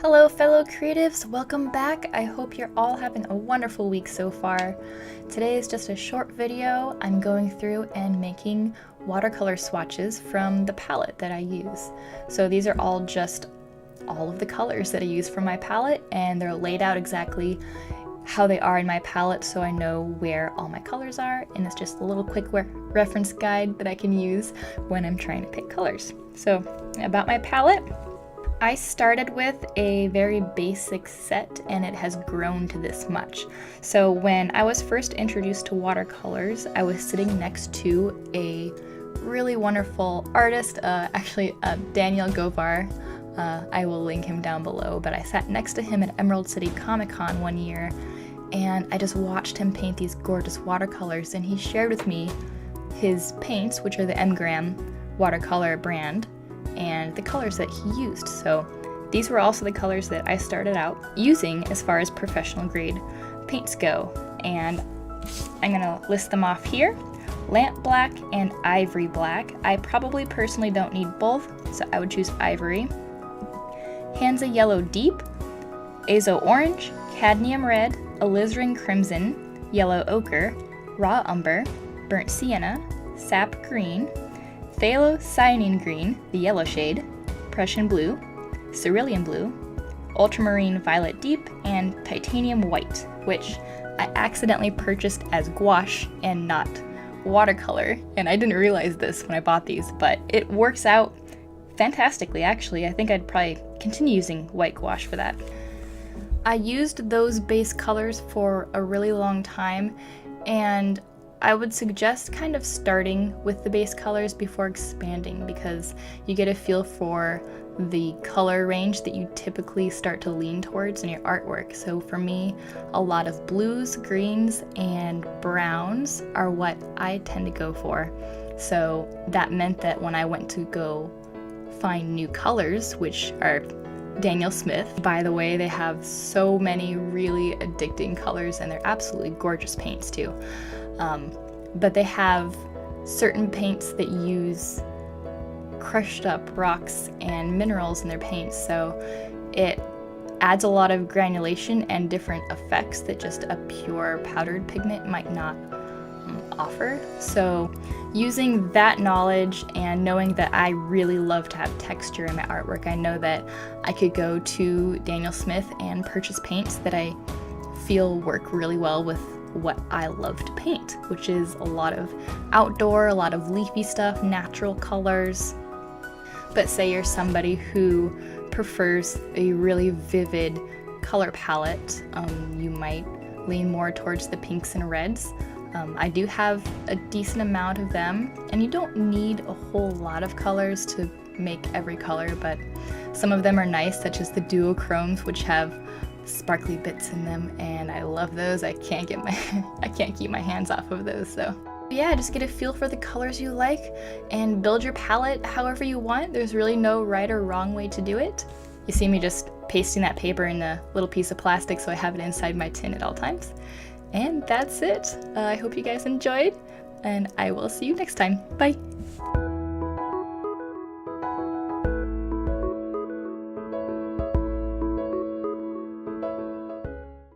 Hello fellow creatives, welcome back. I hope you're all having a wonderful week so far. Today is just a short video. I'm going through and making watercolor swatches from the palette that I use. So these are all of the colors that I use from my palette, and they're laid out exactly how they are in my palette so I know where all my colors are, and it's just a little quick reference guide that I can use when I'm trying to pick colors. So about my palette, I started with a very basic set and it has grown to this much. So when I was first introduced to watercolors, I was sitting next to a really wonderful artist, Daniel Govar. I will link him down below, but I sat next to him at Emerald City Comic Con one year and I just watched him paint these gorgeous watercolors, and he shared with me his paints, which are the M-Gram watercolor brand, and the colors that he used. So these were also the colors that I started out using as far as professional grade paints go, and I'm gonna list them off here. Lamp black and ivory black. I probably personally don't need both, so I would choose ivory. Hansa yellow deep, azo orange, cadmium red, alizarin crimson, yellow ochre, raw umber, burnt sienna, sap green, phthalo cyanine green, the yellow shade, Prussian blue, cerulean blue, ultramarine violet deep, and titanium white, which I accidentally purchased as gouache and not watercolor, and I didn't realize this when I bought these, but it works out fantastically actually. I think I'd probably continue using white gouache for that. I used those base colors for a really long time, and I would suggest kind of starting with the base colors before expanding, because you get a feel for the color range that you typically start to lean towards in your artwork. So for me, a lot of blues, greens, and browns are what I tend to go for. So that meant that when I went to go find new colors, which are Daniel Smith, by the way, they have so many really addicting colors and they're absolutely gorgeous paints too. But they have certain paints that use crushed up rocks and minerals in their paints, so it adds a lot of granulation and different effects that just a pure powdered pigment might not offer. So using that knowledge and knowing that I really love to have texture in my artwork, I know that I could go to Daniel Smith and purchase paints that I feel work really well with what I love to paint, which is a lot of outdoor, a lot of leafy stuff, natural colors. But say you're somebody who prefers a really vivid color palette, you might lean more towards the pinks and reds. I do have a decent amount of them, and you don't need a whole lot of colors to make every color, but some of them are nice, such as the duochromes, which have sparkly bits in them, and I love those. I can't keep my hands off of those. So yeah, just get a feel for the colors you like and build your palette however you want. There's really no right or wrong way to do it. You see me just pasting that paper in a little piece of plastic so I have it inside my tin at all times. And that's it. I hope you guys enjoyed, and I will see you next time. Bye!